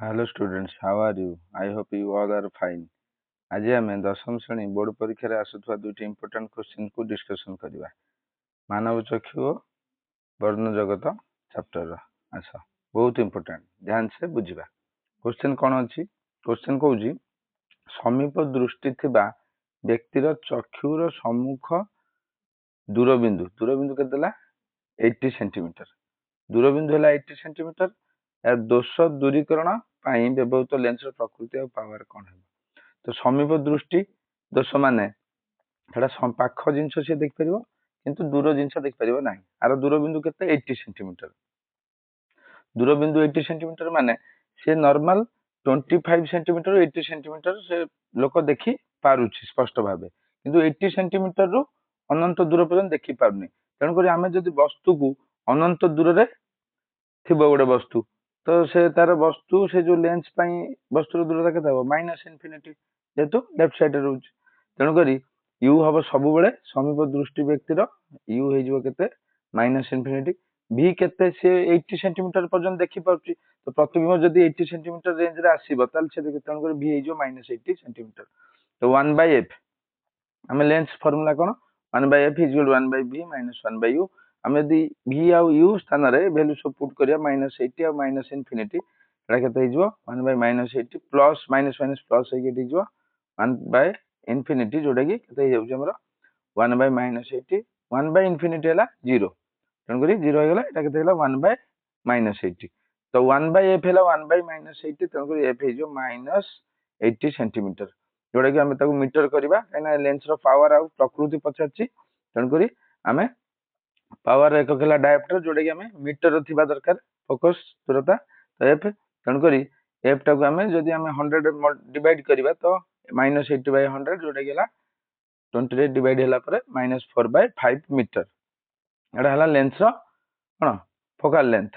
Hello students, how are you? I hope you all are fine. ଆଜି ଆମେ ଦଶମ ଶ୍ରେଣୀ ବୋର୍ଡ ପରୀକ୍ଷାରେ ଆସୁଥିବା ଦୁଇଟି ଇମ୍ପୋର୍ଟାଣ୍ଟ କ୍ୱେଶ୍ଚିନ୍କୁ ଡିସ୍କସନ୍ କରିବା। ମାନବ ଚକ୍ଷୁ ଓ ବର୍ଣ୍ଣ ଜଗତ ଚାପ୍ଟରର। ଆସ ବହୁତ ଇମ୍ପୋର୍ଟାଣ୍ଟ, ଧ୍ୟାନ ସେ ବୁଝିବା। କ୍ୱେଶ୍ଚିନ୍ କ'ଣ ଅଛି? କ୍ୱେଶ୍ଚିନ୍ କହୁଛି ସମୀପ ଦୃଷ୍ଟି ଥିବା ବ୍ୟକ୍ତିର ଚକ୍ଷୁର ସମ୍ମୁଖ ଦୂରବିନ୍ଦୁ କେତେ ଦେଲା? 80 ସେଣ୍ଟିମିଟର। ଦୂରବିନ୍ଦୁ ହେଲା 80 ସେଣ୍ଟିମିଟର। ଏହାର ଦୋଷ ଦୂରୀକରଣ ପାଇଁ ବ୍ୟବହୃତ ଲେନ୍ସର ପ୍ରକୃତି ଆଉ ପାୱାର କ'ଣ ହେବ? ତ ସମୀପ ଦୃଷ୍ଟି ଦୋଷ ମାନେ ସେଟା ପାଖ ଜିନିଷ ସିଏ ଦେଖିପାରିବ କିନ୍ତୁ ଦୂର ଜିନିଷ ଦେଖିପାରିବ ନାହିଁ। ଆର ଦୂରବିନ୍ଦୁ କେତେ? 80 ସେଣ୍ଟିମିଟର। ଦୂରବିନ୍ଦୁ 80 ସେଣ୍ଟିମିଟର ମାନେ ସେ ନର୍ମାଲ 25 ସେଣ୍ଟିମିଟର 80 ସେଣ୍ଟିମିଟର ସେ ଲୋକ ଦେଖି ପାରୁଛି ସ୍ପଷ୍ଟ ଭାବେ, କିନ୍ତୁ 80 ସେଣ୍ଟିମିଟରରୁ ଅନନ୍ତ ଦୂର ପର୍ଯ୍ୟନ୍ତ ଦେଖି ପାରୁନି। ତେଣୁକରି ଆମେ ଯଦି ବସ୍ତୁକୁ ଅନନ୍ତ ଦୂରରେ ଥିବ ଗୋଟେ ବସ୍ତୁ, ତ ସେ ତାର ବସ୍ତୁ ସେ ଯୋଉ ଲେନ୍ସ ପାଇଁ ବସ୍ତୁର ଦୂରତା କେତେ ହବ? ମାଇନସ୍ ଇନଫିନିଟି, ଯେହେତୁ ଲେଫ୍ଟ ସାଇଡରେ ରହୁଛି। ତେଣୁକରି ୟୁ ହବ ସବୁବେଳେ ସମୀପ ଦୃଷ୍ଟି ବ୍ୟକ୍ତିର ୟୁ ହେଇଯିବ କେତେ? Minus infinity. ଭି କେତେ? ସେ 80 ସେଣ୍ଟିମିଟର ପର୍ଯ୍ୟନ୍ତ ଦେଖିପାରୁଛି, ତ ପ୍ରତିବିମ୍ବ ଯଦି 80 ସେଣ୍ଟିମିଟର ରେଞ୍ଜରେ ଆସିବ ତାହେଲେ ସେ ତେଣୁକରି ଭି ହେଇଯିବ ମାଇନସ୍ 80 ସେଣ୍ଟିମିଟର। ତ 1/f ଆମେ ଲେନ୍ସ ଫର୍ମୁଲା କ'ଣ? 1/f is equal 1/v minus 1/u। ଆମେ ଯଦି ଭି ଆଉ ୟୁ ସ୍ଥାନରେ ଭ୍ୟାଲୁ ସବୁ ପୁଟ୍ କରିବା -80 ଆଉ -ଇନଫିନିଟି, ଏଟା କେତେ ହେଇଯିବ? 1/-80 ପ୍ଲସ୍ ମାଇନସ୍ ମାଇନସ୍ ପ୍ଲସ୍ ହେଇକି ଏଠି ହେଇଯିବ 1/ଇନଫିନିଟି, ଯୋଉଟା କି କେତେ ହେଇଯାଉଛି ଆମର 1/-80। 1/ଇନଫିନିଟି ହେଲା 0, ତେଣୁକରି 0 ହେଇଗଲା। ଏଟା କେତେ ହେଲା? 1/-80। ତ 1/f ହେଲା 1/-80, ତେଣୁକରି f ହେଇଯିବ -80 ସେଣ୍ଟିମିଟର, ଯୋଉଟା କି ଆମେ ତାକୁ ମିଟର କରିବା, କାହିଁକିନା ଲେନ୍ସର ପାୱାର ଆଉ ପ୍ରକୃତି ପଚାରିଛି। ତେଣୁକରି ଆମେ ପାୱାର ଏକକ ହେଲା ଡାୟପ୍ଟର, ଯୋଉଟା କି ଆମେ ମିଟର ଥିବା ଦରକାର ଫୋକସ ଦୂରତା। ତ f, ତେଣୁକରି f ଟାକୁ ଆମେ ଯଦି ଆମେ 100 ଡିଭାଇଡ କରିବା ତ -80/100, ଯୋଉଟା କି ହେଲା 20 ରେ ଡିଭାଇଡ ହେଲା ପରେ -4/5 ମିଟର। ଏଟା ହେଲା ଲେନ୍ସର କ'ଣ? ଫୋକାଲ ଲେନ୍ଥ,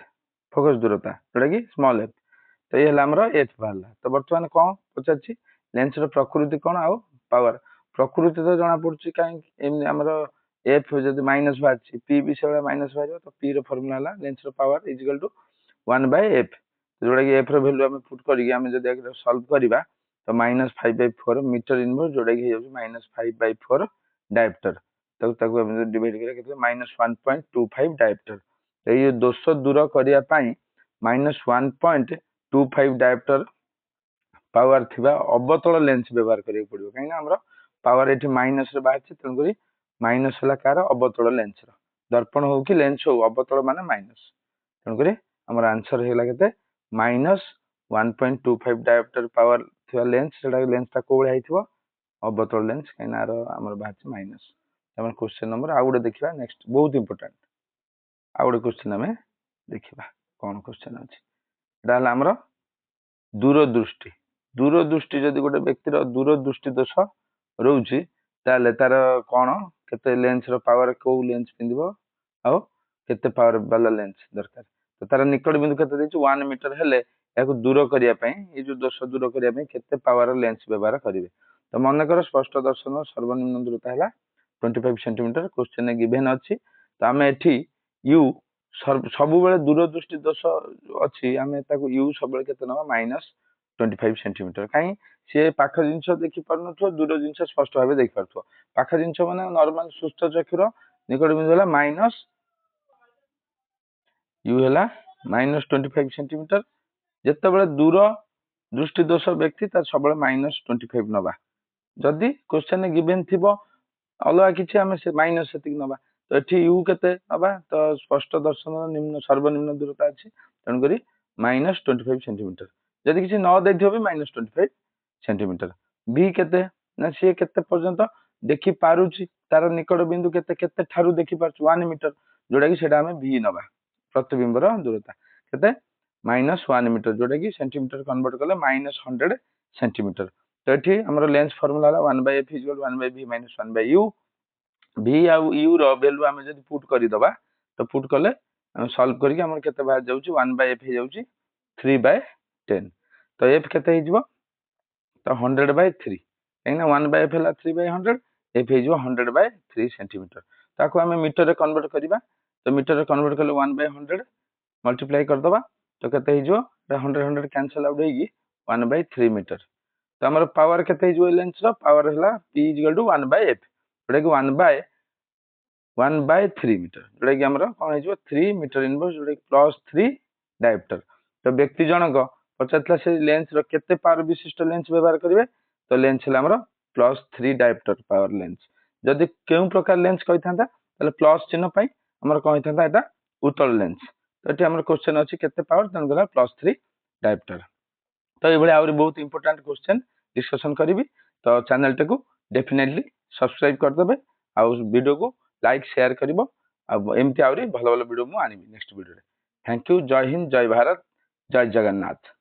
ଫୋକସ ଦୂରତା, ଯୋଉଟା କି ସ୍ମଲ f। ତ ଇଏ ହେଲା ଆମର f ବାହାରିଲା। ତ ବର୍ତ୍ତମାନ କ'ଣ ପଚାରିଛି? ଲେନ୍ସର ପ୍ରକୃତି କ'ଣ ଆଉ ପାୱାର। ପ୍ରକୃତି ତ ଜଣା ପଡୁଛି, କାହିଁକି ଏମିତି ଆମର f ଯଦି ମାଇନସ୍ ବାହାରିଛି, p ବି ସେଇଭଳିଆ ମାଇନସ୍ ବାହାରିବ। ତ p ର ଫର୍ମୁଲା ହେଲା ଲେନ୍ସର power is equal to 1/f, ଯୋଉଟା କି f ର ଭ୍ୟାଲୁ ଆମେ ପୁଟ୍ କରିକି ଆମେ ଯଦି ସଲ୍ଭ କରିବା ତ -5/4 ମିଟର ଇନଭର୍ସ, ଯୋଉଟା କି ହେଇଯାଉଛି -5/4 ଡାୟପ୍ଟର। ତାକୁ ଆମେ ଯଦି ଡିଭାଇଡ କରିବା କେତେ? -1.25 ଡାୟପ୍ଟର। ଏଇ ଦୋଷ ଦୂର କରିବା ପାଇଁ -1.25 ଡାୟପ୍ଟର ପାୱାର ଥିବା ଅବତଳ ଲେନ୍ସ ବ୍ୟବହାର କରିବାକୁ ପଡିବ, କାହିଁକିନା ଆମର ପାୱାର ଏଠି ମାଇନସ୍ ରେ ବାହାରିଛି। ତେଣୁକରି ମାଇନସ୍ ହେଲା କାହାର? ଅବତଳ ଲେନ୍ସର। ଦର୍ପଣ ହଉ କି ଲେନ୍ସ ହଉ, ଅବତଳ ମାନେ ମାଇନସ୍। ତେଣୁକରି ଆମର ଆନ୍ସର ହେଇଗଲା କେତେ? -1.25 ଡାୟପ୍ଟର ପାୱାର ଥିବା ଲେନ୍ସ। ସେଟା ଲେନ୍ସଟା କୋଉ ଭଳିଆ ହେଇଥିବ? ଅବତଳ ଲେନ୍ସ, କାହିଁକିନା ଆମର ବାହାରିଛି ମାଇନସ୍। ଆମର କ୍ୱେଶ୍ଚିନ୍ ନମ୍ବର ଆଉ ଗୋଟେ ଦେଖିବା ନେକ୍ସଟ, ବହୁତ ଇମ୍ପୋର୍ଟାଣ୍ଟ। ଆଉ ଗୋଟେ କ୍ୱେଶ୍ଚିନ୍ ଆମେ ଦେଖିବା, କ'ଣ କ୍ୱେଶ୍ଚିନ୍ ଅଛି? ଏଟା ହେଲା ଆମର ଦୂରଦୃଷ୍ଟି। ଦୂରଦୃଷ୍ଟି ଯଦି ଗୋଟେ ବ୍ୟକ୍ତିର ଦୂରଦୃଷ୍ଟି ଦୋଷ ରହୁଛି, ତାହେଲେ ତାର କ'ଣ କେତେ ଲେନ୍ସର ପାୱାର, କୋଉ ଲେନ୍ସ ପିନ୍ଧିବ ଆଉ କେତେ ପାୱାର ବାଲା ଲେନ୍ସ ଦରକାର। ତ ତାର ନିକଟ ବିନ୍ଦୁ କେତେ ଦେଇଛି? 1 ମିଟର ହେଲେ ଏହାକୁ ଦୂର କରିବା ପାଇଁ, ଏଇ ଯୋଉ ଦୋଷ ଦୂର କରିବା ପାଇଁ କେତେ ପାୱାର ଲେନ୍ସ ବ୍ୟବହାର କରିବେ। ତ ମନେକର ସ୍ପଷ୍ଟ ଦର୍ଶନ ସର୍ବନିମ୍ନ ଦୂରତା ହେଲା 25 ସେଣ୍ଟିମିଟର। କ୍ୱେଶ୍ଚିନ୍ ଗିଭେନ୍ ଅଛି। ତ ଆମେ ଏଠି ୟୁ ସବୁବେଳେ ଦୂରଦୃଷ୍ଟି ଦୋଷ ଅଛି, ଆମେ ତାକୁ ୟୁ ସବୁବେଳେ କେତେ ନେବା? -25 ସେଣ୍ଟିମିଟର। କାହିଁ? ସିଏ ପାଖ ଜିନିଷ ଦେଖିପାରୁନଥିବ, ଦୂର ଜିନିଷ ସ୍ପଷ୍ଟ ଭାବେ ଦେଖିପାରୁଥିବ। ପାଖ ଜିନିଷ ମାନେ ନର୍ମାଲ ସୁସ୍ଥ ଚକ୍ଷୁର ନିକଟ ବିନ୍ଦୁ ହେଲା ୟୁ ହେଲା -25 ସେଣ୍ଟିମିଟର। ଯେତେବେଳେ ଦୂର ଦୃଷ୍ଟି ଦୋଷ ବ୍ୟକ୍ତି, ତାର ସବୁବେଳେ -25 ନବା। ଯଦି କ୍ୱେଶ୍ଚିନ୍ ଗିଭେନ୍ ଥିବ ଅଲଗା କିଛି, ଆମେ ସେ ମାଇନସ୍ ସେତିକି ନବା। ତ ଏଠି ୟୁ କେତେ ନବା? ତ ସ୍ପଷ୍ଟ ଦର୍ଶନ ସର୍ବନିମ୍ନ ଦୂରତା ଅଛି, ତେଣୁକରି -25 ସେଣ୍ଟିମିଟର। ଯଦି କିଛି ନ ଦେଇଥିବ ବି -25 ସେଣ୍ଟିମିଟର। ଭି କେତେ? ନା ସିଏ କେତେ ପର୍ଯ୍ୟନ୍ତ ଦେଖି ପାରୁଛି, ତାର ନିକଟ ବିନ୍ଦୁ କେତେ, କେତେ ଠାରୁ ଦେଖି ପାରୁଛି? 1 ମିଟର, ଯୋଉଟା କି ସେଟା ଆମେ ଭି ନବା। ପ୍ରତିବିମ୍ବର ଦୂରତା କେତେ? -1 ମିଟର, ଯୋଉଟା କି ସେଣ୍ଟିମିଟର କନଭର୍ଟ କଲେ -100 ସେଣ୍ଟିମିଟର। ତ ଏଠି ଆମର ଲେନ୍ସ ଫର୍ମୁଲା ହେଲା 1/f is equal 1/v minus 1/u। ଭି ଆଉ ୟୁ ର ଭ୍ୟାଲୁ ଆମେ ଯଦି ପୁଟ୍ କରିଦବା, ତ ପୁଟ୍ କଲେ ସଲ୍ଭ କରିକି ଆମର କେତେ ବାହାରି ଯାଉଛି? 1/f ହେଇଯାଉଛି 3/10। ତ f କେତେ ହେଇଯିବ? ତ 100/3, କାହିଁକିନା 1/f ହେଲା 3/100, f ହେଇଯିବ 100/3 ସେଣ୍ଟିମିଟର। ତାକୁ ଆମେ ମିଟରରେ କନଭର୍ଟ କରିବା। ତ ମିଟରରେ କନଭର୍ଟ କଲେ 1/100 ମଲ୍ଟିପ୍ଲାଏ କରିଦବା, ତ କେତେ ହେଇଯିବ? 100 100 कैंसल आउट होगी 1/3 मीटर। तो आम पावर के लेंस पावर है P इक्वल टू 1/f जोटा कि 1/3 मीटर जोटा कि कौन हो 3 मीटर इनवर्स जोटा कि +3 डायोप्टर। तो व्यक्ति जनक पचार से लेंस केते पावर विशिष्ट लेंस व्यवहार करेंगे तो लेंस है +3 डायोप्टर पावर लेंस। जदि क्यों प्रकार लेंस कही था प्लस चिन्ह आमर कौन होता है उत्तल लेंस। तो ये आम क्वेश्चन अच्छी केते पावर तेनाली +3 डायोप्टर। तो ये आहरी बहुत इंपोर्टाट क्वेश्चन डिस्कसन करी। तो चैनल टी डेफिनेटली सब्सक्राइब करदे वीडियो को लाइक शेयर कर एमती आहरी भल भल वीडियो मुझे नेक्स्ट वीडियो। Thank you. जय हिंद, जय भारत, जय जगन्नाथ।